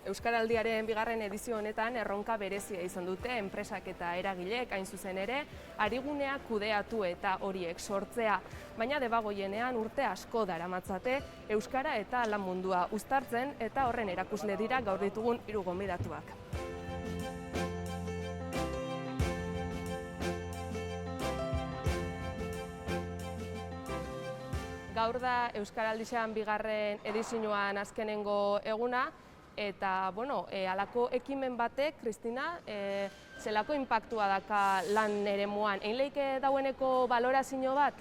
Euskaraldiaren bigarren edizio honetan erronka berezia izan dute enpresak eta eragileek hain zuzen ere, arigunea kudeatu eta horiek sortzea. Baina debagoienean urte asko daramatzate euskara eta lan mundua uztartzen eta horren erakusle dira gaur ditugun 3 gonbidatuak. Gaur da Euskaraldixan bigarren edizioan azkenengo eguna, eta, halako ekimen batek, Kristina, zelako inpaktua daka lan eremuan? Egin leike daueneko balorazio bat?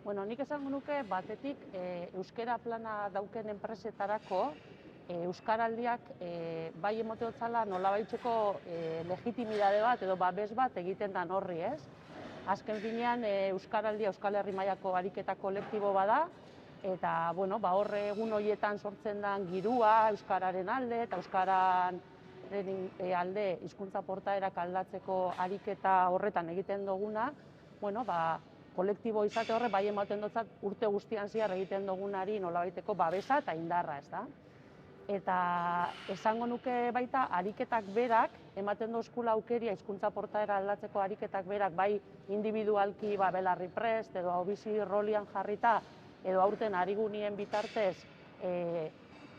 Nik esango nuke batetik euskara plana dauken enpresetarako euskaraldiak bai emote hotzala nolabaiteko legitimidade bat edo babes bat egiten dan horri, ez? Azken finean euskaraldia Euskal Herri mailako ariketa kolektibo bada, eta hor egun horietan sortzen den girua euskararen alde eta euskararen alde hizkuntza portaerak aldatzeko ariketa horretan egiten duguna, kolektibo izate horre bai ematen dutzat urte guztian zehar egiten dugunari nolabaiteko babesa eta indarra, ez da? Eta esango nuke baita ariketak berak ematen dozkula aukeria hizkuntza portaera aldatzeko ariketak berak bai individualki belarri prest edo bizi rolian jarrita edo aurten arigunien bitartez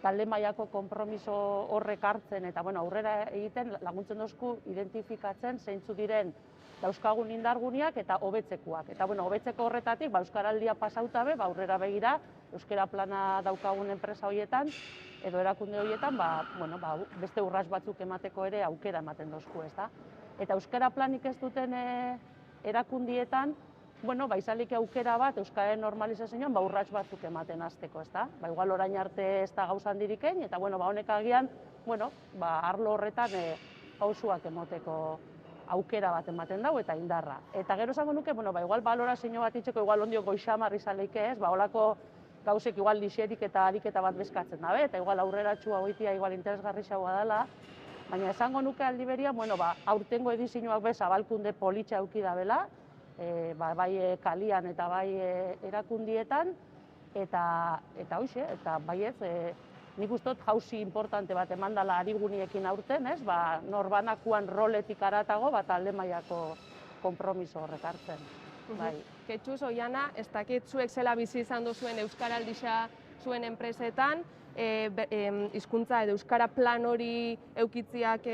talde mailako konpromiso horrek hartzen eta aurrera egiten laguntzen dozku identifikatzen zeintzu diren dauzkagun indarguniak eta hobetzekuak. Eta hobetzeko horretatik euskaraldia pasautabe aurrera begira euskara plana daukagun enpresa horietan edo erakunde horietan beste urrats batzuk emateko ere aukera ematen dozku, ezta? Eta euskara planik ez duten erakundietan izalik aukera bat euskararen normalizazioan urrats batzuk ematen hasteko, ezta? Igual orain arte ez da gauza handirik egin eta honek agian arlo horretan pausuak emoteko aukera bat ematen dau eta indarra. Eta gero esango nuke, igual balorazio bat itxeko, igual ondio goixamar izaleike ez, holako gauzek igual lixerik eta ariketa bat bezkatzen dabe, eta igual aurreratxua hoitia igual interesgarrixagoa dela, baina esango nuke aldi beria, aurtengo edizioak bez zabalkunde politxa eduki dabela, bai kalian eta bai erakundietan, eta hoxe, eta baiez, nik ustot jauzi importante bat emandala ariguniekin aurten, ez? Norbanakuan roletik aratago, talde mailako konpromiso horrek hartzen. Ketxuz, Oiana, ez dakit zuek zela bizi izan duzuen Euskaraldixa zuen enpresetan, hizkuntza edo euskara plan hori eukitziak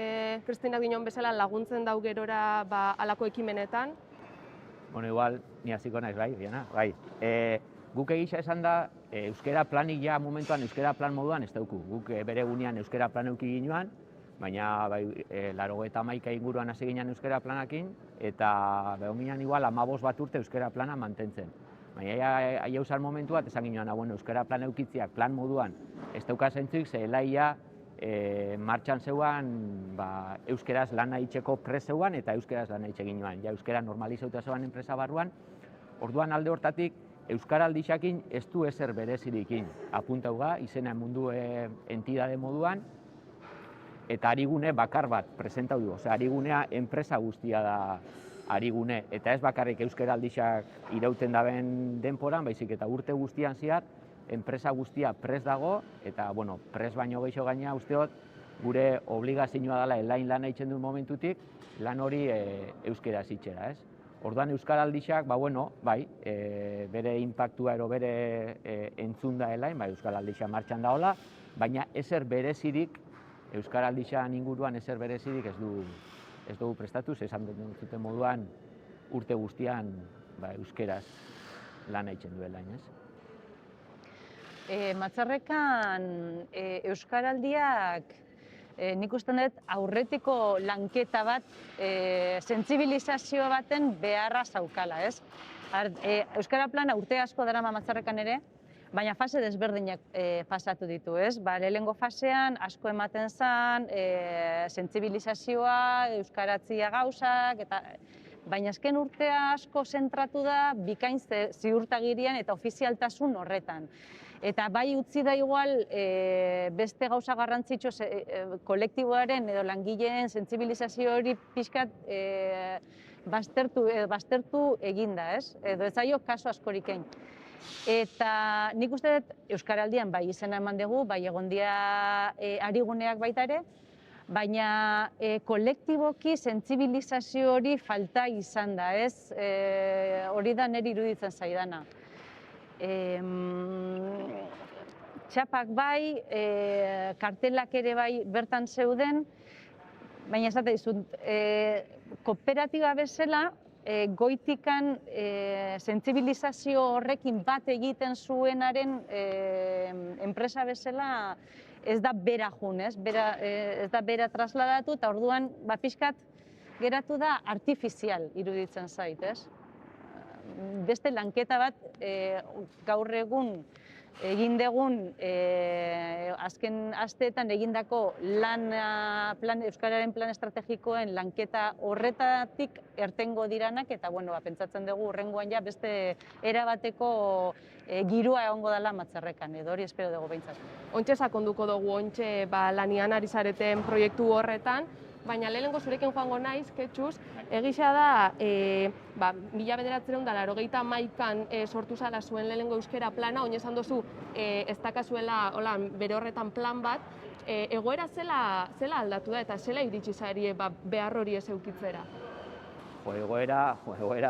Kristinak dinon bezala laguntzen dau gerora halako ekimenetan? Igual, ni hasiko naiz, Diana, Guk egisa esan da, euskara planik ja momentuan euskara plan moduan ez dauku. Guk bere gunean euskara plan euki ginoan, baina 81 inguruan hasi ginen euskara planakin, eta behominan igual 15 bat urte euskara plana mantentzen. Baina aia usar momentu bat esan ginoan, euskara plan eukitziak plan moduan ez dauka zentzuik, zelaia martxan zeuan euskeraz lan nahitzeko prest zeuan eta euskeraz lan nahitze ginoan. Euskara normalizauta zeuan enpresa barruan, orduan alde hortatik Euskaraldixakin ez du ezer berezirikin. Apuntauga, izena mundu entidade moduan, eta arigune bakar bat presentau du. Arigunea enpresa guztia da arigune, eta ez bakarrik Euskaraldixak irauten daben denporan, baizik eta urte guztian zehar, enpresa guztia prest dago, eta prest baino gehiago gaina usteot, gure obligazioa dela elain lan egiten duen momentutik, lan hori euskeraz itxera, ez? Orduan Euskaraldixak, bere inpaktua ero bere entzunda elain, Euskaraldixa martxan daola, baina ezer berezirik, Euskaraldixan inguruan ezer berezirik ez dugu prestatuz, esan duten moduan urte guztian euskeraz lan egiten duela, ez? Matzarrekan Euskaraldiak nik uste dut aurretiko lanketa bat, sentsibilizazio baten beharra zaukala, ez? Euskara plana urte asko darama Matzarrekan ere, baina fase desberdinak pasatu ditu, ez? Lehenengo fasean asko ematen zen, sentsibilizazioa, euskaratzia gauzak, baina azken urtea asko zentratu da bikain ziurtagirian eta ofizialtasun horretan. Eta bai utzi da igual beste gauza garrantzitsu kolektiboaren edo langileen sentsibilizazio hori pixkat baztertu eginda, ez? Edo ez zaio kasu askorik egin. Eta nik uste dut Euskaraldian bai izena eman dugu, bai egon dira ariguneak baita ere, baina kolektiboki sentsibilizazio hori falta izan da, ez? Hori da niri iruditzen zaidana. Txapak bai, kartelak ere bai bertan zeuden, baina esate dizut, kooperatiba bezala, goitikan sentsibilizazio horrekin bat egiten zuenaren enpresa bezala ez da bera jun, ez da bera trasladatu, eta orduan pixkat geratu da artifizial iruditzen zait, ez? Beste lanketa bat gaur egun egin dugun azken asteetan egindako Euskararen plan estrategikoen lanketa horretatik ertengo diranak, eta pentsatzen dugu hurrengoan ja beste erabateko girua egongo dela Matzerrekan, edo hori espero dugu behintzat. Ontxe sakonduko dugu, ontxe lanian ari zareten proiektu horretan, baina lehenengo zurekin joango naiz, Ketxuz, egisa da, 1981an sortu zala zuen lehenengo euskera plana, oin esan dozu, ez dakazuela bere horretan plan bat, egoera zela aldatu da eta zela iritsi zari behar hori ez eukitzera? Egoera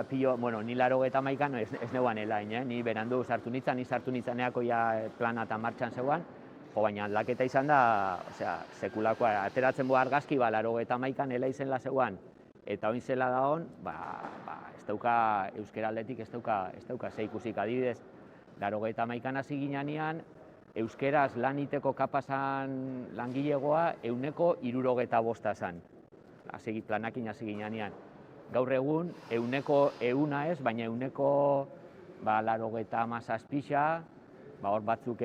pilo, ni 81an ez neuan elain, ni berandu sartu nitzaneako ja plana eta martxan zeuan, baina aldaketa izan da, sekulakoa, ateratzen bo argazki, 81an ela izen zeuan, eta oin zela da hon, ez dauka euskera aldetik, ez dauka zeikusik adibidez, 81an hasi ginean, euskeraz lan iteko kapazan langilegoa 165 zan. Planakin hasi ginean. Gaur egun, 100 ez, baina 97 hor batzuk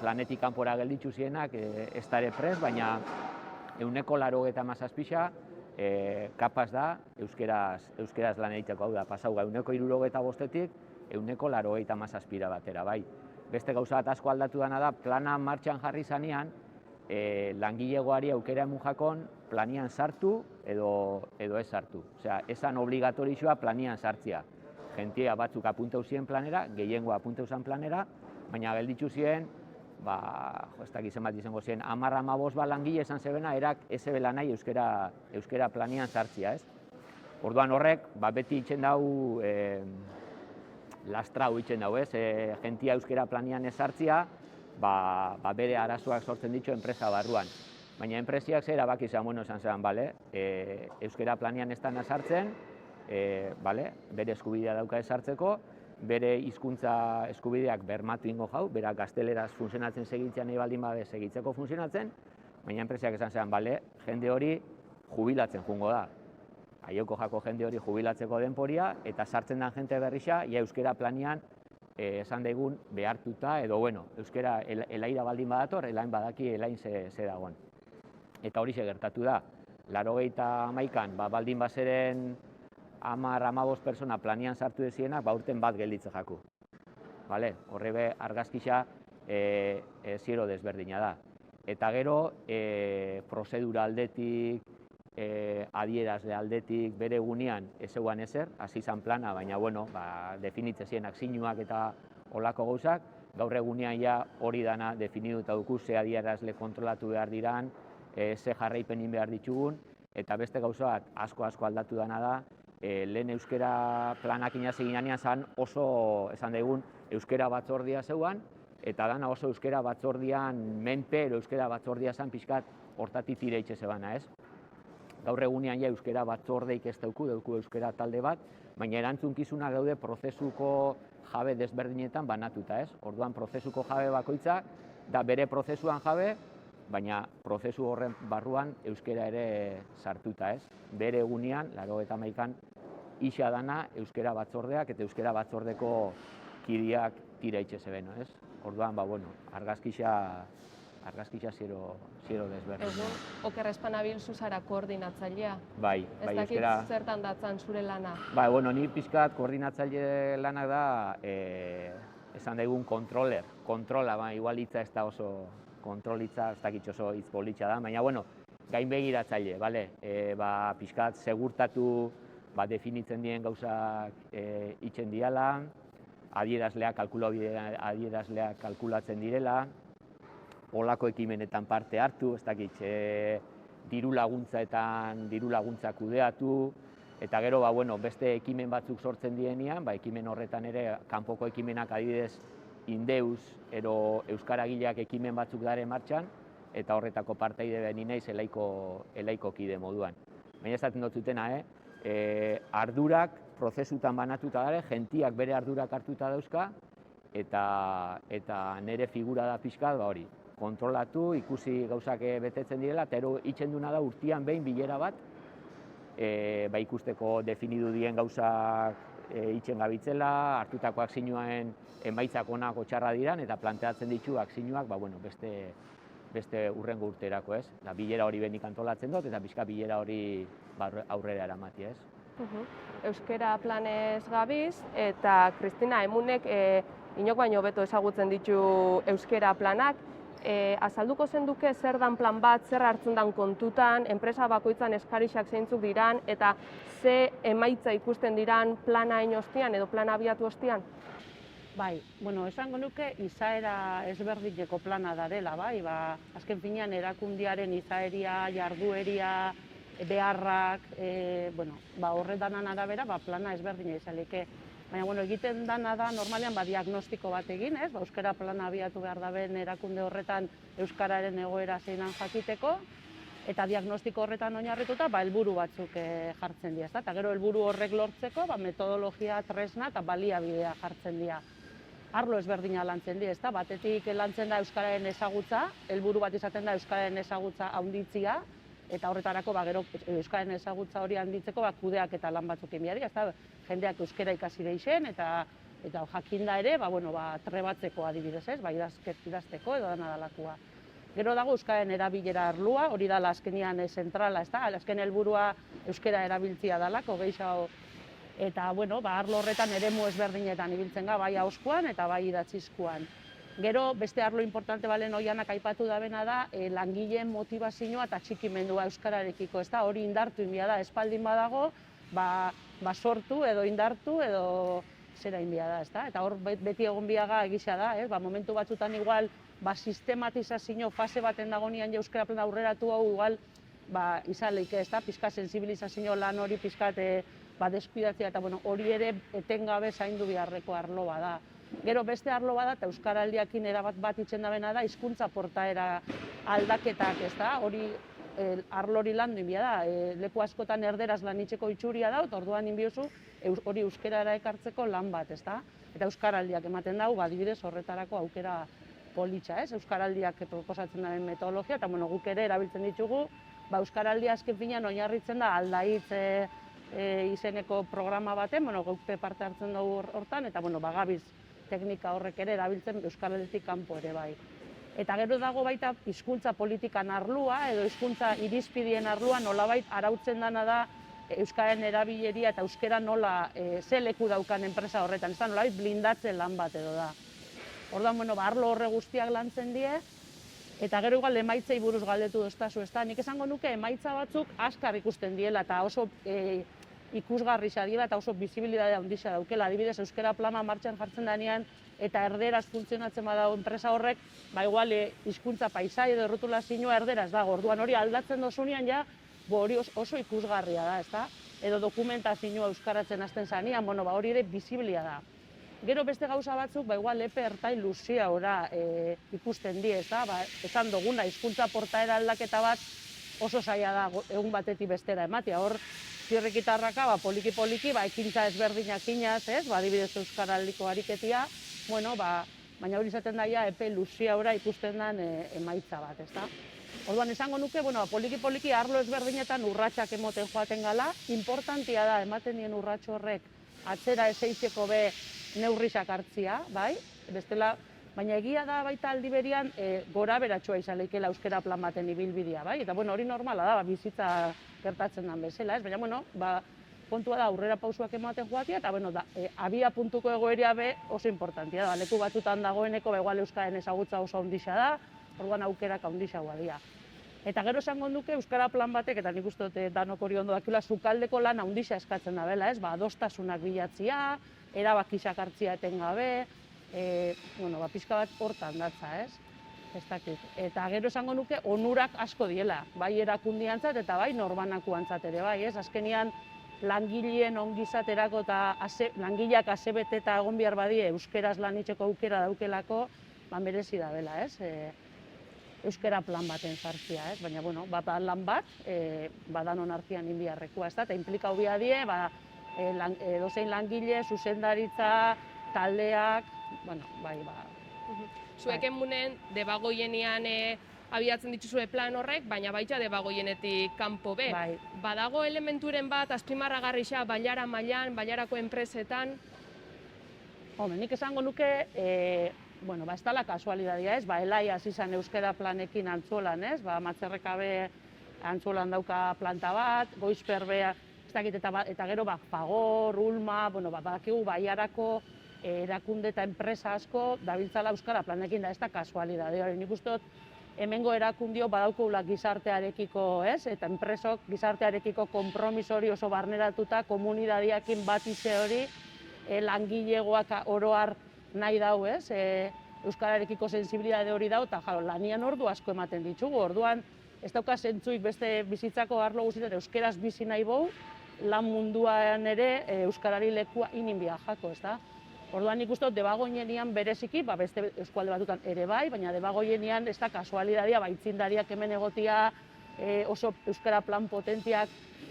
planetik kanpora gelditzu zienak, ez da ere prest, baina 197 kapaz da euskeraz lan egiteko, hau da, pasauga 165-etik 197 batera, bai. Beste gauza bat asko aldatu dena da, plana martxan jarri zanean, langilegoari aukera emun jakon planian sartu edo ez sartu. Osea, esan obligatorioa planian sartzea. Jentia batzuk apuntau ziren planera, gehiengo apuntau zen planera, baina gelditzu ziren, ez dakit zenbat izango ziren, 10-15 langile esan zebena, erak ez zebela nahi euskera planian sartzea, ez? Orduan horrek, beti itzen dau, lastra hau itzen dau, ez? Jentia euskera planian ez sartzea, bere arazoak sortzen ditu enpresa barruan. Baina enpresiak zer erabaki esan zen, euskera planian ez dana sartzen, bere eskubidea dauka ezartzeko, bere hizkuntza eskubideak bermatu ingo jau, bera gazteleraz funtzionatzen segitzean nahi baldin babe segitzeko funtzionatzen, baina enpresiak esan zen, jende hori jubilatzen jungo da. Aioko jako jende hori jubilatzeko denporia, eta sartzen den jente berrixa, euskera planian esan daigun behartuta, edo euskera elaira baldin badator, elain badaki elain ze dagoen. Eta hori gertatu da, 81an, baldin bazeren 10-15 persona planian sartu dezienak, urten bat gelditzen jaku. Horrebe argazkixa ziero desberdina da. Eta gero, prozedura aldetik, adierazle aldetik, bere egunean ez eguan ezer, hasi izan plana, baina definitzen zienak zinuak eta olako gauzak, gaur egunean ja hori dana definituta dugu, ze adierazle kontrolatu behar diran, ze jarraipenin behar ditugun, eta beste gauza bat asko aldatu dana da, lehen euskera planak inaz eginean zan oso, esan daigun, euskera batzordia zeuan, eta dana oso euskera batzordian menpe, euskera batzordia zan pixkat hortatik tireitxe zebana, ez? Gaur egunean ja euskera batzordeik ez dauku euskera talde bat, baina erantzunkizunak daude prozesuko jabe desberdinetan banatuta, ez? Orduan prozesuko jabe bakoitza da bere prozesuan jabe, baina prozesu horren barruan euskera ere sartuta, ez? Bere egunean, 81an, isa dana euskera batzordeak eta euskera batzordeko kideak tira itxe zebeno, ez? Orduan, argazkixa ziero desberdin. Egun, Oker Espanabil zuzara koordinatzailea. Bai, euskera... Ez dakit zertan datzan zure lana. Ni pixkat koordinatzaile lanak da, esan daigun kontrola, igual hitza ez da oso kontrolitza, ez dakit oso hitz politxa da, baina, gain begiratzaile, pixkat segurtatu definitzen dien gauzak itxen diala, adierazleak kalkulatzen direla, olako ekimenetan parte hartu, ez dakit, diru laguntza kudeatu, eta gero beste ekimen batzuk sortzen dienean, ekimen horretan ere, kanpoko ekimenak adibidez Indeus, euskaragileak ekimen batzuk dare martxan, eta horretako parteide behar naiz elaiko kide moduan. Baina esaten dut zutena, ardurak prozesutan banatuta dare, gentiak bere ardurak hartuta dauzka, eta nire figura da pixkat, hori, kontrolatu, ikusi gauzak betetzen direla, eta itzen duna da urtean behin bilera bat, ikusteko definidu dien gauzak itzen gabitzela, hartutako akzioen emaitzak onako txarra diran, eta planteatzen ditu akzioak beste urrengo urterako, ez? Bilera hori benik antolatzen dut, eta pixka bilera hori aurrera eramati, ez? Euskera planez gabiz, eta Kristina Emunek inok baino beto ezagutzen ditu euskera planak. Azalduko zenduke zer dan plan bat, zer hartzen dan kontutan, enpresa bakoitzan eskarixak zeintzuk diran, eta ze emaitza ikusten diran plana egin ostian edo plana abiatu ostian? Bai, esango nuke izaera ezberdineko plana darela, azken finean erakundiaren izaeria, jardueria, beharrak, horretanan arabera plana ezberdina izalike. Baina, egiten dana da, normalean, diagnostiko bat egin, euskara plana abiatu behar daben erakunde horretan euskararen egoera zeinan jakiteko, eta diagnostiko horretan oinarrituta, helburu batzuk jartzen dira, eta gero helburu horrek lortzeko, metodologia, tresna eta baliabidea jartzen dira. Arlo ezberdina lantzen dira, batetik lantzen da euskararen ezagutza, helburu bat izaten da euskararen ezagutza handitzia, eta horretarako gero euskararen ezagutza hori handitzeko kudeak eta lan batzuk emiari, jendeak euskara ikasi deixen, eta jakinda ere, trebatzeko adibidez, idazteko edo dana dalakoa. Gero dago euskararen erabilera arlua, hori dala azkenian zentrala, azken helburua euskara erabiltzia dalako, gehiago, eta arlo horretan eremu ezberdinetan ibiltzen ga, bai ahozkoan eta bai idatzizkoan. Gero, beste arlo importante balen oianak aipatu dabena da, langileen motivazioa eta txikimendua euskararekiko, hori indartu inbia da, espaldin badago, sortu edo indartu edo zera inbia da, eta hor beti egon biaga egisa da, momentu batzutan igual, sistematizazio fase baten dagonean euskara plan aurreratu hau igual, izaleik, pizka sensibilizazio lan hori pizkat deskuidatzea, eta hori ere etengabe zaindu beharreko arlo bada. Gero beste arlo bada, eta euskaraldiakin erabat bat itzen dabena da, hizkuntza portaera aldaketak, hori arlo hori landu inbia da, leku askotan erderaz lan itxeko itxuria da, eta orduan inbiozu hori euskarara ekartzeko lan bat, eta euskaraldiak ematen dau, adibidez horretarako aukera politxa, euskaraldiak proposatzen daren metodologia, eta guk ere erabiltzen ditugu, euskaraldia azken finean oinarritzen da aldaitz izeneko programa baten, guk parte hartzen dugu hortan, eta gabiz teknika horrek ere erabiltzen euskaralditik kanpo ere bai. Eta gero dago baita hizkuntza politikan arlua edo hizkuntza irizpidien arlua nolabait arautzen dana da euskararen erabileria eta euskara nola ze leku daukan enpresa horretan, ez da nolabait blindatzen lan bat edo da. Orduan, arlo horre guztiak lantzen die, eta gero igual emaitzei buruz galdetu doztazu, ez da, nik esango nuke emaitza batzuk askar ikusten diela eta oso ikusgarri dira eta oso bizibilidadea handia daukela. Adibidez, euskara plana martxan jartzen denean eta erderaz funtzionatzen badago enpresa horrek, igual hizkuntza paisai edo errotulazioa erderaz dago. Orduan hori aldatzen dozunean ja, hori oso ikusgarria da, ezta? Edo dokumentazioa euskaratzen hasten zanean, hori ere bizibilia da. Gero beste gauza batzuk, igual epe ertain luzia ora ikusten die, ezta? Esan duguna, hizkuntza portaera aldaketa bat oso zaila da egun batetik bestera ematea. Hor, zirrikitarraka, poliki-poliki, ekintza ezberdinak inaz, adibidez euskaraldiko ariketia, baina hori izaten daia epe luzia ora ikusten den emaitza bat, ezta? Orduan, esango nuke, poliki-poliki arlo ezberdinetan urratsak emoten joaten gala, importantia da, ematen dien urratxo horrek atzera eseitzeko be neurrisak hartzia, bai? Bestela, baina egia da baita aldi berian gora beratxoa izan leikela euskara plan baten ibilbidea, bai? Eta hori normala da, bizitza gertatzen den bezala, ez? Baina, kontua da aurrera pausuak ematen joatia, eta abia puntuko egoeria be oso importantia da. Leku batzutan dagoeneko, igual euskaren ezagutza oso handixa da, orduan aukerak handixagoa dira. Eta gero esango nuke euskara plan batek, eta nik uste dut danok hori ondo dakila, sukaldeko lan handixa eskatzen da bela, ez? Adostasunak bilatzia, erabakiak hartzea etengabe, pixka bat hortan datza, ez? Ez dakit. Eta gero esango nuke onurak asko diela, bai erakundiantzat eta bai norbanakoantzat ere, bai, ez? Azkenean langileen ongizaterako eta langileak asebete eta egon behar badie euskeraz lan itxeko aukera daukelako, merezi da bela, ez? Euskera plan baten sartzea, ez? Baina, bueno, bat lan bat, danon artean inbiarrekoa, ez da? Eta implikau bia die, dozein langile, zuzendaritza, taldeak, bueno, bai. Zuek emunen, debagoienean abiatzen dituzue plan horrek, baina baita debagoienetik kanpo be. Badago elementuren bat, azpimarragarrixa, bailara mailan, bailarako enpresetan? Nik esango nuke, ez dela kasualidadia, ez? Elai hasi zen euskera planekin Antzolan, ez? Matzerrekabe Antzolan dauka planta bat, Goizperbe, ez dakit, eta gero Fagor, Ulma, badakigu baiarako erakunde eta enpresa asko dabiltzala euskara planekin, da ez da kasualidadea. Nik uste dut, hemengo erakundio badaukula gizartearekiko, ez? Eta enpresok gizartearekiko konpromiso hori oso barneratuta, komunidadiakin batize hori, langilegoak oroar nahi dau, ez? Euskararekiko sensibilidade hori dau, eta lanian ordu asko ematen ditugu. Orduan, ez dauka zentzuik beste bizitzako arlo guztietan euskeraz bizi nahi bau, lan munduan ere euskarari lekua inin jako, ez da? Orduan nik uste dut debagoienean bereziki, beste eskualde batutan ere bai, baina debagoienean ez da kasualidadia, aitzindariak hemen egotia, oso euskara plan potentiak,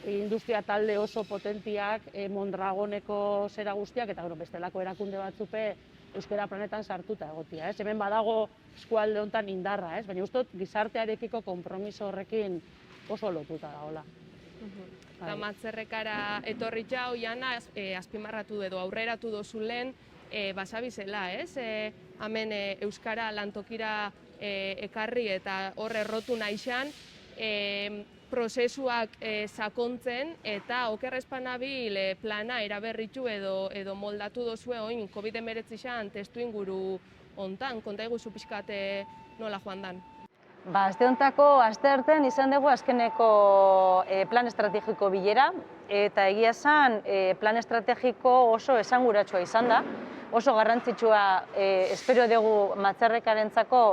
industria talde oso potentiak, Mondragoneko zera guztiak, eta bestelako erakunde batzupe euskara planetan sartuta egotia. Hemen badago eskualde honetan indarra, baina uste dut gizartearekiko konpromiso horrekin oso lotuta dagoela. Eta Matzerrekara etorri jau, Jana, azpimarratu edo aurreratu dozu lehen, basabizela, ez? Hemen euskara lantokira ekarri eta hor errotu naixan, prozesuak sakontzen eta okerrezpanabil plana eraberritu edo moldatu dozue oin COVID-19 testu inguru hontan, konta eguzu pixkat nola joan dan? Aste hontako, aste artean izan dugu azkeneko plan estrategiko bilera, eta egia esan plan estrategiko oso esanguratsua izan da, oso garrantzitsua espero dugu Matzerrekarentzako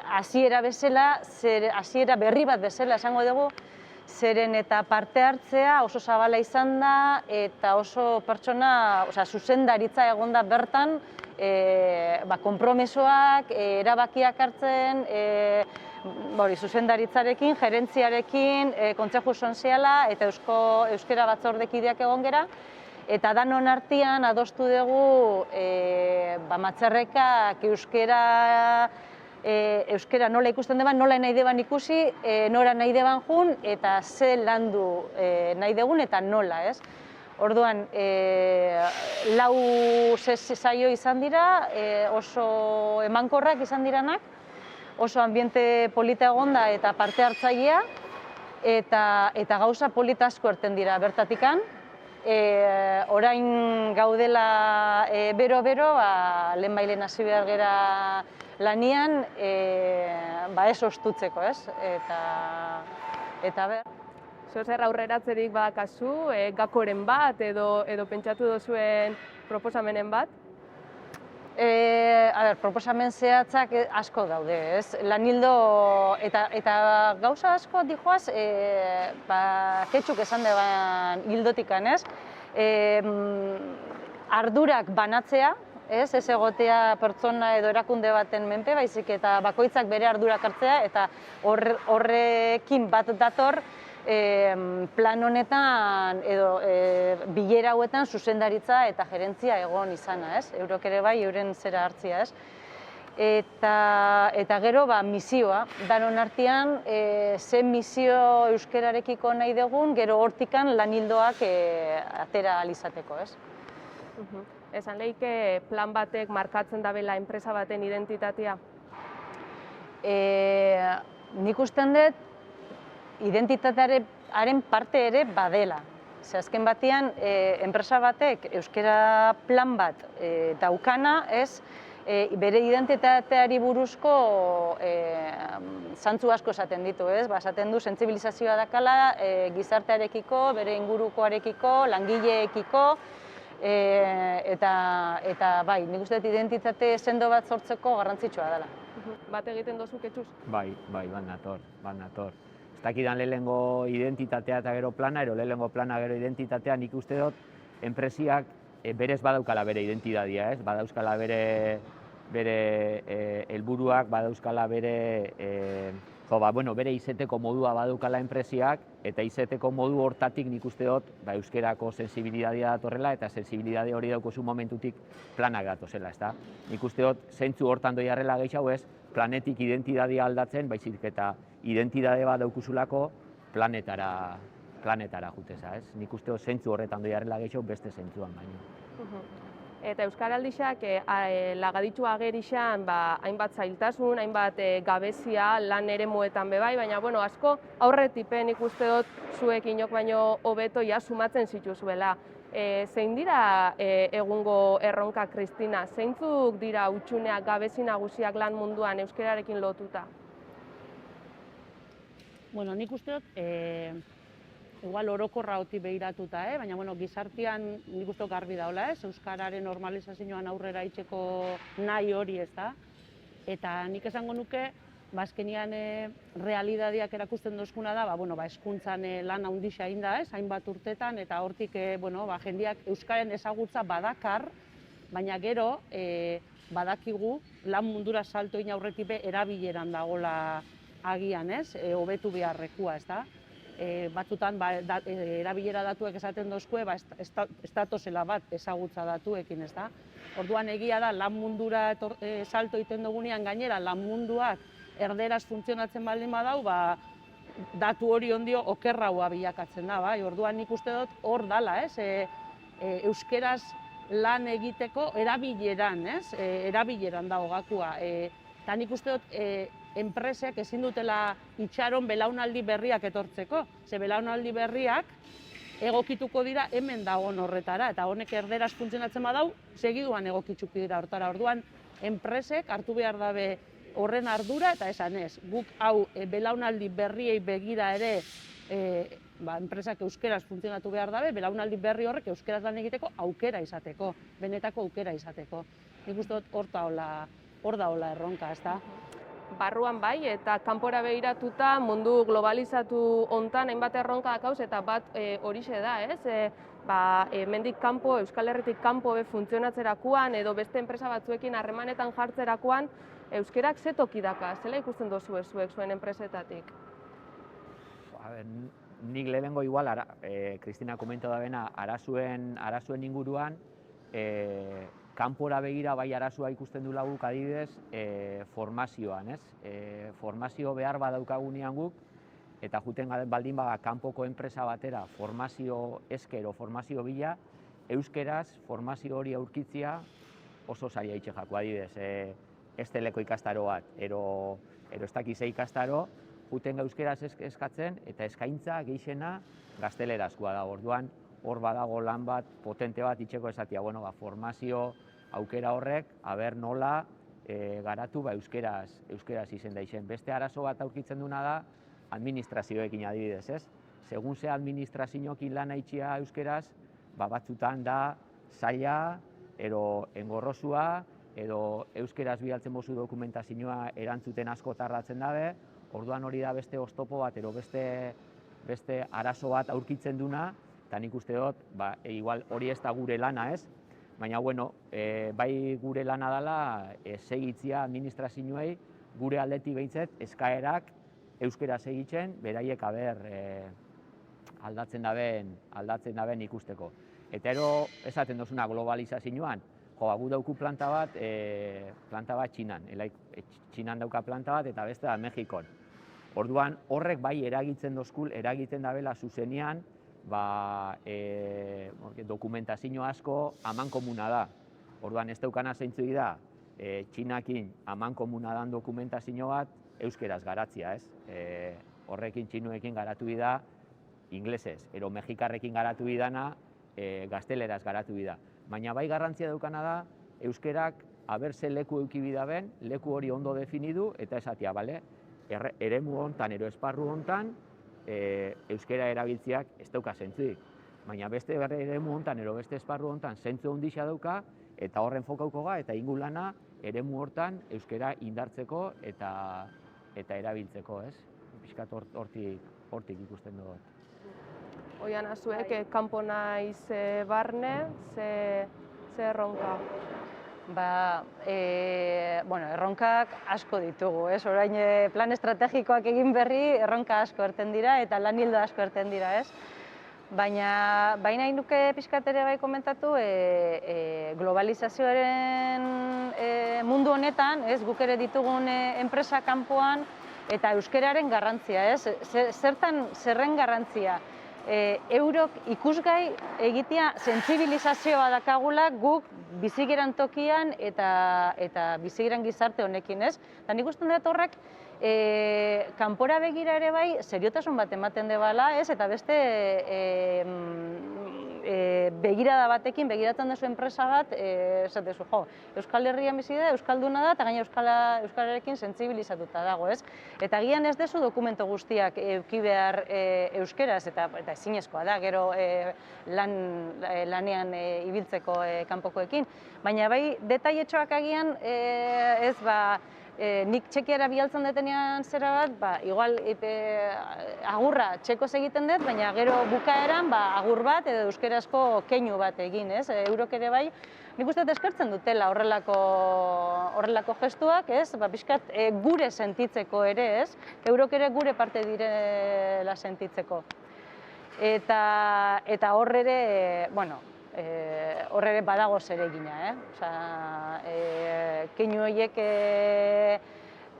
hasiera bezala, hasiera berri bat bezala esango dugu, zeren eta parte hartzea oso zabala izan da eta oso pertsona, zuzendaritza egon da bertan, konpromisoak, erabakiak hartzen, zuzendaritzarekin, gerentziarekin, kontseju soziala eta euskara batzordekideak egon gera. Eta danon artean adostu dugu Matzerrekak euskara nola ikusten deban, nola nahi deban ikusi, nora nahi deban jun, eta ze landu nahi degun eta nola, ez? Orduan, 4 saio izan dira, oso emankorrak izan diranak, oso ambiente polita egonda eta parte hartzailea, eta gauza polita asko erten dira bertatikan. Orain gaudela bero-bero, lehenbailen hasi behar gera lanian, ez ostutzeko, ez? Eta ber. Zer aurreratzerik badakazu, gakoren bat edo pentsatu dozuen proposamenen bat? Proposamen zehatzak asko daude, ez? Lanildo eta gauza asko dijoaz, ketxuk esan deban hildotikan, ez? Ardurak banatzea, ez egotea pertsona edo erakunde baten menpe, baizik eta bakoitzak bere ardurak hartzea, eta horrekin bat dator plan honetan edo bilera hauetan zuzendaritza eta gerentzia egon izana, ez? Eurok ere bai, euren zera hartzia, ez? Eta gero, misioa, danon artean, ze misio euskararekiko nahi dugun, gero hortikan lanildoak atera alizateko, ez? Esan lehike plan batek markatzen dabela enpresa baten identitatea? Nik usten dut, identitatearen parte ere badela. Azken batean, enpresa batek euskara plan bat daukana, ez, bere identitateari buruzko zantzu asko esaten ditu, ez? Esaten du sentsibilizazioa dakala gizartearekiko, bere ingurukoarekiko, langileekiko, eta bai, nik uste dut identitate sendo bat sortzeko garrantzitsua dela. Bat egiten dozu ketxuz? Bai, bat nator. Ez dakidan lehenengo identitatea eta gero plana, lehenengo plana gero identitatea, nik uste dut enpresiak berez badaukala bere identitatea, ez? Badauzkala bere helburuak, badauzkala bere izeteko modua badaukala enpresiak, eta izeteko modu hortatik nik uste dut euskerako sensibilidadea datorrela, eta sensibilidade hori daukozu momentutik planak datozela, ezta? Nik uste dut zentzu hortan doiarrela gehiago ez, planetik identitatea aldatzen, baizik eta identitate bat daukuzulako planetara juteza, ez? Nik uste dut zentzu horretan doiarrela gehiago beste zentzuan baino. Eta Euskaraldixak lagaditxu agerixan hainbat zailtasun, hainbat gabezia lan eremuetan bebai, baina asko aurretipen ikuste dut zuek inok baino hobeto ja sumatzen zituzuela. Zein dira egungo erronka, Kristina? Zeintzuk dira hutsuneak gabezi nagusiak lan munduan euskararekin lotuta? Nik uste dut, igual orokorra hoti behiratuta, baina gizartean nik uste garbi daula, euskararen normalizazioan aurrera itxeko nahi hori, ez da? Eta nik esango nuke, azkenean realidadiak erakusten dozkuna da, hezkuntzan lan handixa egin da, hainbat urtetan, eta hortik jendeak euskaren ezagutza badakar, baina gero badakigu lan mundura salto egin aurretik erabileran dagoela agian, hobetu beharrekua, ez da? Batzutan erabilera datuek esaten dozkue, ez datozela bat ezagutza datuekin, ez da? Orduan egia da, lan mundura salto egiten dugunean gainera, lan munduak erderaz funtzionatzen baldin badau, datu hori ondio okerraua bilakatzen da, bai? Orduan nik uste dut hor dala, euskeraz lan egiteko erabileran, erabileran dago gakua. Eta nik uste dut enpresek ezin dutela itxaron belaunaldi berriak etortzeko. Ze belaunaldi berriak egokituko dira hemen dagoen horretara, eta honek erderaz funtzionatzen badau, segiduan egokitzuki dira hortara. Orduan, enpresek hartu behar dabe horren ardura, eta esan ez, guk hau belaunaldi berriei begira ere enpresak euskeraz funtzionatu behar dabe, belaunaldi berri horrek euskeraz lan egiteko aukera izateko, benetako aukera izateko. Nik uste dut hor daola erronka, ez da? Barruan bai, eta kanpora begiratuta mundu globalizatu hontan hainbat erronka dakauz, eta bat horixe da, ez? Hemendik kanpo, Euskal Herritik kanpo funtzionatzerakoan, edo beste enpresa batzuekin harremanetan jartzerakoan, euskerak ze toki daka, zela ikusten dozu zuek zuen enpresetatik? Nik lehenengo igual, Kristina komento da bena, arazuen inguruan, kanpora begira bai arazoa ikusten du laguk adibidez formazioan, ez? Formazio behar badaukagunean guk, eta juten baldin kanpoko enpresa batera formazio eskero, formazio bila, euskeraz formazio hori aurkitzia oso zaila itxejako, adibidez, esteleko ikastaro bat, ero ez dakize ikastaro, juten euskeraz eskatzen, eta eskaintza gehixena gaztelerazkoa da. Orduan, hor badago lan bat, potente bat itxeko esatia, formazio aukera horrek, aber nola garatu euskeraz izen da izen. Beste arazo bat aurkitzen duna da, administrazioekin adibidez, ez? Segun ze administrazioekin lan haitxia euskeraz, batzutan da zaila, ero engorrosua, edo euskeraz bialtzen bozu dokumentazioa erantzuten asko tardatzen dabe, orduan hori da beste oztopo bat, ero beste arazo bat aurkitzen duna, eta nik uste dut, igual hori ez da gure lana, ez? Baina, bai gure lana dela, segitzia administrazioei, gure aldetik behintzet, eskaerak euskeraz egitzen, beraiek aldatzen daben ikusteko. Eta ero, esaten dozuna globalizazioan, gu dauku planta bat Txinan, Txinan dauka planta bat eta beste da Mexikon. Orduan, horrek bai eragiten dabela zuzenean, dokumentazio asko amankomuna da. Orduan, ez daukana zeintzu da, Txinakin amankomuna dan dokumentazio bat, euskeraz garatzia, ez? Horrekin txinuekin garatu da, inglesez, ero mexikarrekin garatu dana, gazteleraz garatu da. Baina bai garrantzia daukana da, euskerak aber ze leku eukibida ben, leku hori ondo definidu, eta esatia, bale, eremu hontan, esparru hontan, euskera erabiltzeak ez dauka zentzuik. Baina beste eremu hontan, beste esparru hontan, zentzu handia dauka, eta horren fokauko ga, eta ingu lana eremu hortan euskera indartzeko eta erabiltzeko, ez? Piskat hortik ikusten dut. Oiana, zuek kanpo naiz barne, ze erronka? Erronkak asko ditugu, ez? Orain plan estrategikoak egin berri, erronka asko erten dira eta lan hildo asko erten dira, ez? Baina nahi nuke pixkat ere bai komentatu, globalizazioaren mundu honetan, ez, guk ere ditugun enpresa kanpoan, eta euskararen garrantzia, ez? Zerren garrantzia? Eurok ikusgai egitea sentsibilizazioa dakagula guk bizigeran tokian eta bizigeran gizarte honekin, ez? Eta nik uste dut horrek kanpora begira ere bai seriotasun bat ematen debala, ez? Eta beste begirada batekin, begiratzen duzu enpresa bat, esatezu, Euskal Herrian bizi da, Euskalduna da, eta gaina Euskalarekin sentsibilizatuta dago, ez? Eta agian ez dezu dokumento guztiak eduki behar euskeraz, eta ezinezkoa da, gero lanean ibiltzeko kanpokoekin. Baina bai, detailetxoak agian, ez nik txekiara bialtzen detenean zera bat, igual agurra txekoz egiten dut, baina gero bukaeran agur bat edo euskerazko keinu bat egin, ez? Eurok ere bai, nik uste eskertzen dutela horrelako gestuak, ez? Pixkat gure sentitzeko ere, ez? Eurok ere gure parte direla sentitzeko. Eta hor ere, hor ere badago zeregina, keinu horiek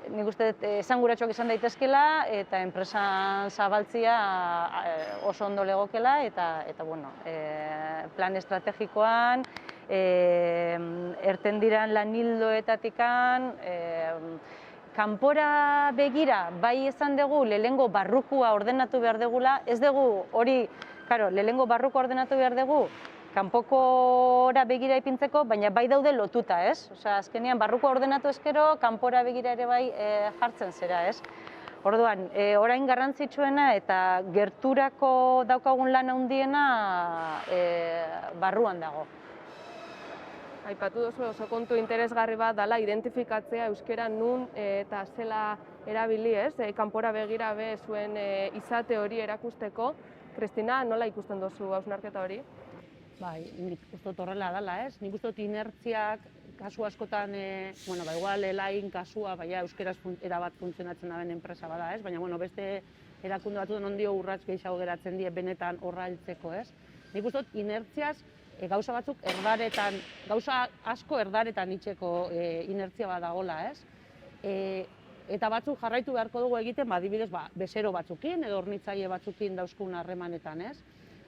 nik uste esanguratsuak izan daitezkela eta enpresan zabaltzia oso ondo legokela eta plan estrategikoan erten diran lan hildoetatikan kanpora begira bai izan dugu lehengo barrukua ordenatu behar dugula, ez dugu hori, lehengo barrukua ordenatu behar dugu kanpokora begira ipintzeko, baina bai daude lotuta, ez? Azkenean, barruko ordenatu ezkero, kanpora begira ere bai jartzen zera, ez? Orduan, orain garrantzitsuena eta gerturako daukagun lan handiena barruan dago. Aipatu duzu oso kontu interesgarri bat dela identifikatzea euskera nun eta zela erabili, ez? Kanpora begira be zuen izate hori erakusteko. Kristina, nola ikusten duzu hausnarketa hori? Bai, nik uste dut horrela dela, ez? Nik uste dut inertziak kasu askotan, igual elain kasua, euskeraz erabat funtzionatzen daben enpresa bada, ez? Baina, beste erakunde batzutan ondio urrats gehiago geratzen die benetan horra heltzeko, ez? Nik uste dut inertziaz gauza batzuk erdaretan, gauza asko erdaretan itxeko inertzia bat dagoela, ez? Eta batzuk jarraitu beharko dugu egiten, adibidez, bezero batzukin edo hornitzaile batzukin dauzkun harremanetan, ez?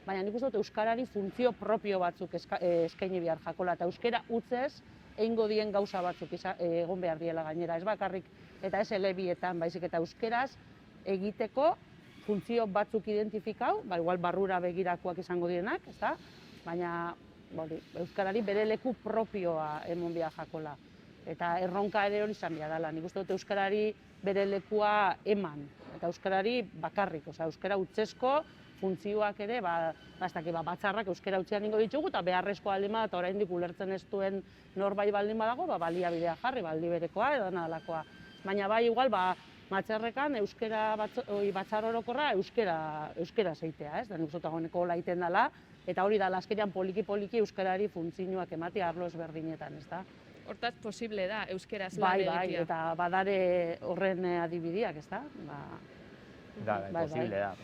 Baina nik uste dut euskarari funtzio propio batzuk eskaini behar jakola, eta euskara utzez egingo dien gauza batzuk egon behar diela gainera, ez bakarrik eta ez elebietan, baizik eta euskeraz egiteko funtzio batzuk identifikau, igual barrura begirakoak izango dienak, ezta? Baina euskarari bere leku propioa emon behar jakola. Eta erronka ere hori izan behar dela, nik uste dut euskarari bere lekua eman, eta euskarari bakarrik, euskara utzezko funtzioak ere, batzarrak euskara utzean ningo ditugu, eta beharrezkoa baldin bada, eta oraindik ulertzen ez duen norbait baldin badago, baliabidea jarri, baldi berekoa edo nadalakoa. Baina igual, matxarrekan batzar orokorra euskara zeitea, ez? Da nik uste dagoeneko laiten dela, eta hori da, azkenean poliki-poliki euskarari funtzioak ematea arlo ezberdinetan, ez da? Hortaz, posible da, euskaraz lan egitea. Bai, eta badare horren adibideak, ez da?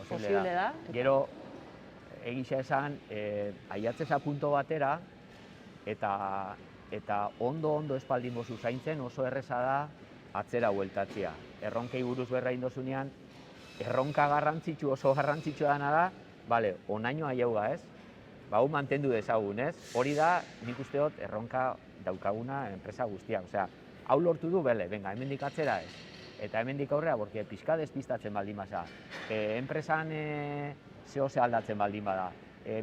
Posible da. Gero, egisa esan, aiatzeza punto batera, eta ondo espaldin bozu zaintzen oso erreza da atzera hueltatzea. Erronkei buruz berra indozunean, erronka garrantzitsu, oso garrantzitsua dana da, onaino aiauga, ez? Hau mantendu dezagun, ez? Hori da, nik uste dut, erronka daukaguna enpresa guztiak. Hau lortu du, venga, hemendik atzera ez. Eta hemendik aurrera, porque pixka despistatzen baldin bada. Enpresan zehose aldatzen baldin bada.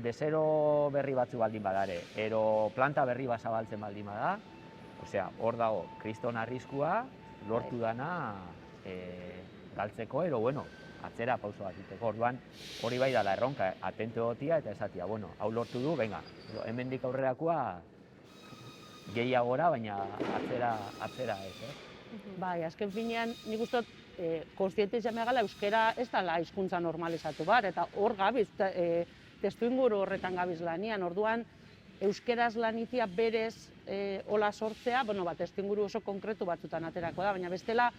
Bezero berri batzu baldin badare. Ero planta berri bazabaltzen baldin bada. Osea, hor dago, kriston arriskua lortu dana galtzeko, ero, bueno, atzera pauso bat egiteko. Orduan, hori bai dala erronka, atente egotia eta esatia, bueno, hau lortu du, venga, hemendik aurrerakoa gehiagora, baina atzera ez, Bai, azken finean, nik uste dut, kontziente izan gala euskera ez dela hizkuntza normalizatu bat, eta hor gabiz, testuinguru horretan gabiz lanian, orduan, euskeraz lanitia berez hola sortzea, bueno, testuinguru oso konkretu batzutan aterako da, baina bestela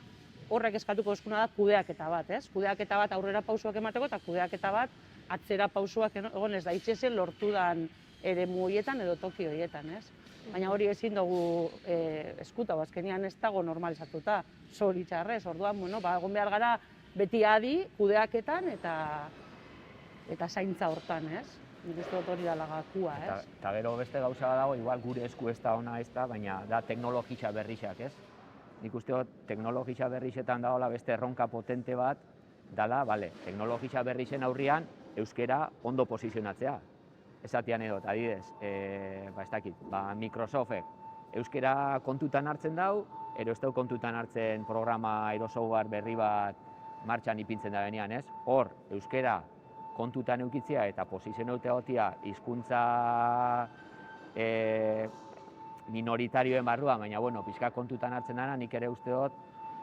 horrek eskatuko eskuna da kudeaketa bat, ez? Kudeaketa bat aurrera pausuak emateko eta kudeaketa bat atzera pausuak egon ez da itxezen lortudan eremu horietan edo toki horietan, ez? Baina hori ezin dugu eskuta, azkenean ez dago normalizatuta, zoritxarrez, orduan, bueno, egon behar gara beti adi, kudeaketan eta zaintza hortan, ez? Nik uste dut hori dela gakua, ez? Eta gero beste gauza dago, igual gure esku ez da ona ez da, baina da teknologitza berrixak, ez? Nik uste dut teknologitza berrixetan dagoela beste erronka potente bat, dala, teknologitza berrixen aurrian euskera ondo posizionatzea. Esatian edot, adidez, ez dakit, Microsoftek euskera kontutan hartzen dau, ero ez dau kontutan hartzen programa edo software berri bat martxan ipintzen da benean, ez? Hor, euskera kontutan eukitzea eta posizionautea gotia hizkuntza minoritarioen barruan, baina, bueno, pixka kontutan hartzen dana, nik ere uste dut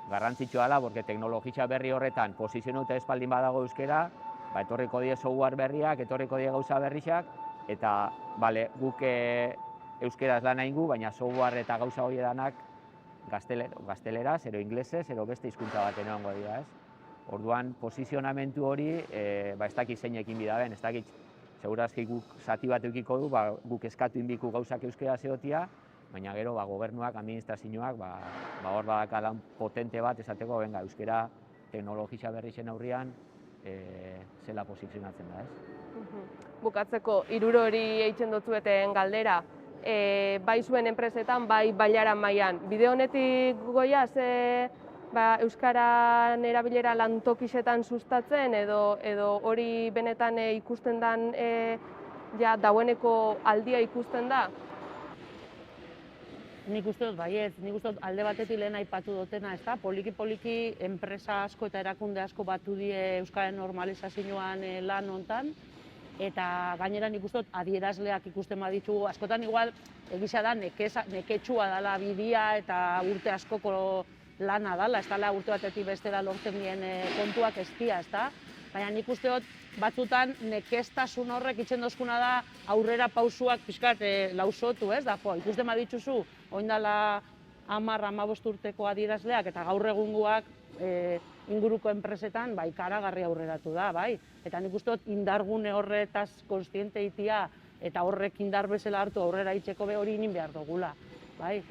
garrantzitsua dela, porque teknologitza berri horretan posizionautea espaldin badago euskera, etorriko die software berriak, etorriko die gauza berriak, eta, guk euskeraz lan egingu, baina software eta gauza hori edanak gazteleraz, ero inglesez, ero beste hizkuntza baten egongo dira, ez? Orduan, posizionamentu hori, ez dakit zeinekin bidaben, ez dakit, segurazki guk zati bat eukiko du, guk eskatu inbiku gauzak euskeraz egotia, baina gero, gobernuak, administrazioak, hor badaka lan potente bat, esateko, euskera teknologitza berrixen aurrian, zela posizionatzen da, ez? Bukatzeko, hirurori eitzen dutzueten galdera, bai zuen enpresetan, bai bailaran mailan. Bide honetik goia, euskaran erabilera lantokixetan sustatzen, edo hori benetan ikusten den, dagoeneko aldia ikusten da? Nik uste dut baiet, nik uste dut alde batetik lehen aipatu dutena, ez da? Poliki-poliki enpresa asko eta erakunde asko batu die euskaren normalizazioan lan hontan, eta gainera nik uste dut adierazleak ikusten baditugu, askotan igual egisa da neketsua dela bidea eta urte askoko lana dela, ez dela urte batetik bestera lortzen dien kontuak ez dira, ez da? Baina nik uste dut batzutan nekestasun horrek itzen dozkuna da aurrera pausuak pixkat lausotu, ez da? Ikusten badituzu, oin dela 10-15 urteko adierazleak eta gaur egungoak inguruko enpresetan ikaragarri aurreratu da, bai? Eta nik uste dut indargune horretaz konstiente itia eta horrek indar bezala hartu aurrera itxeko hori inin behar dugula, bai?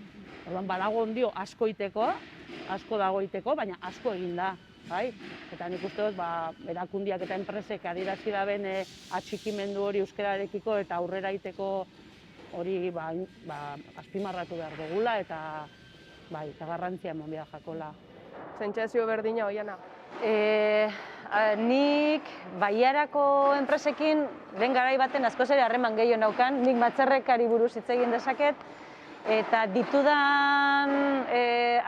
Orduan, badago ondio asko iteko, asko dago iteko, baina asko egin da, bai? Eta nik uste dut, erakundiak eta enpresek adierazi daben atxikimendu hori euskararekiko eta aurrera iteko hori azpimarratu behar dugula eta garrantzia eman behar jakola. Sentsazio berdina, Oiana? Nik bailarako enpresekin lehen garai baten askoz ere harreman gehiago naukan, nik Matzerrekari buruz hitz egin dezaket, eta ditudan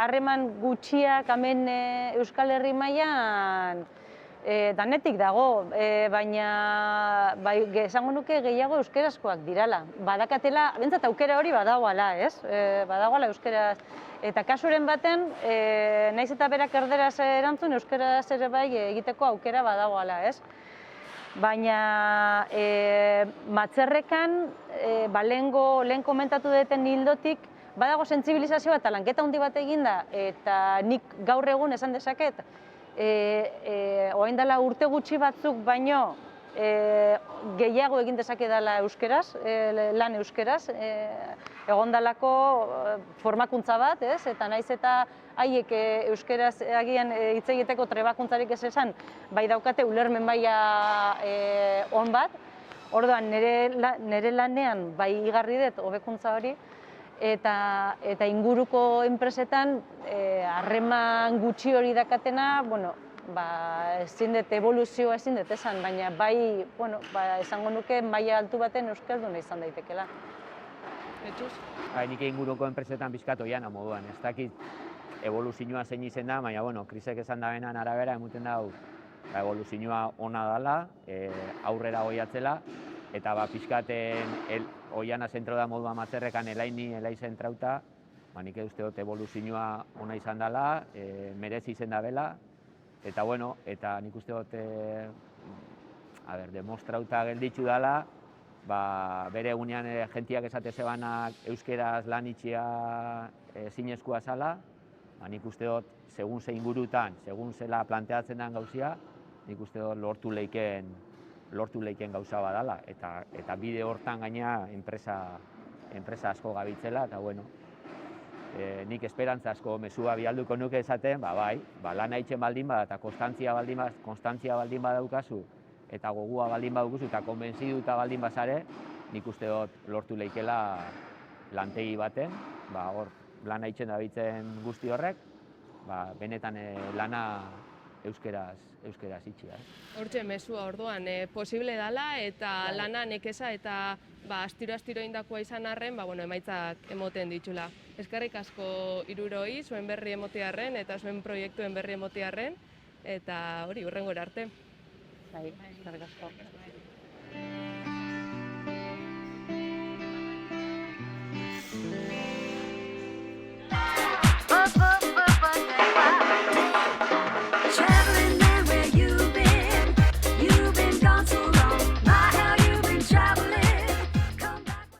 harreman gutxiak hemen Euskal Herri mailan danetik dago, baina esango nuke gehiago euskerazkoak dirala. Badakatela, bentsat aukera hori badagoala, ez? Badagoala euskeraz. Eta kasuren baten, naiz eta berak erderaz erantzun, euskeraz ere bai egiteko aukera badagoala, ez? Baina Matzerrekan, lehen komentatu duten hildotik, badago sentsibilizazioa eta lanketa handi bat eginda, eta nik gaur egun esan dezaket, orain dela urte gutxi batzuk baino gehiago egin dezake dela euskeraz, lan euskeraz, egondalako formakuntza bat, ez? Eta naiz eta haiek euskeraz agian hitz egiteko trebakuntzarik ez esan, bai daukate ulermen maila on bat. Orduan, nire lanean bai igarri dut hobekuntza hori, eta inguruko enpresetan harreman gutxi hori dakatena, ezin dut evoluzioa ezin dut esan, baina bai, esango nuke maila altu baten euskalduna izan daitekela. Betxuz? Nik inguruko enpresetan pixkat oiana moduan, ez dakit evoluzioa zein izen da, baina, bueno, krisek esan da benan arabera, emuten da, evoluzioa ona dela, aurrera goiatzela, eta pixkaten oiana zentro da modua matzerrekan elai zentrauta, nik uste dut evoluzioa ona izan dela, merezi izen da bela, eta bueno, eta nik uste dut demostrauta gelditzu dela, bere egunean jentiak esate zebanak euskeraz lan itxia zinezkoa zala, nik uste dut, segun ze ingurutan, segun zela planteatzen den gauzia, nik uste dut lortu leiken gauza badala, eta bide hortan gaina enpresa asko gabitzela, eta bueno, nik esperantza asko mezua bialduko nuke esaten, lana itxen baldin bada, eta konstantzia baldin badaukazu, eta gogua baldin badukuzu, eta konbentziduta baldin bazare, nik uste dut lortu leikela lantegi baten, hor lana itxen dabitzen guzti horrek, benetan lana euskeraz itxia. Hortxe mezua orduan, posible dela eta lana nekeza eta astiro indakoa izan arren, emaitzak emoten ditxula. Eskerrik asko hiruroi, zuen berri emotearren eta zuen proiektuen berri emotearren, eta hori, hurrengora arte. Eskerrik asko.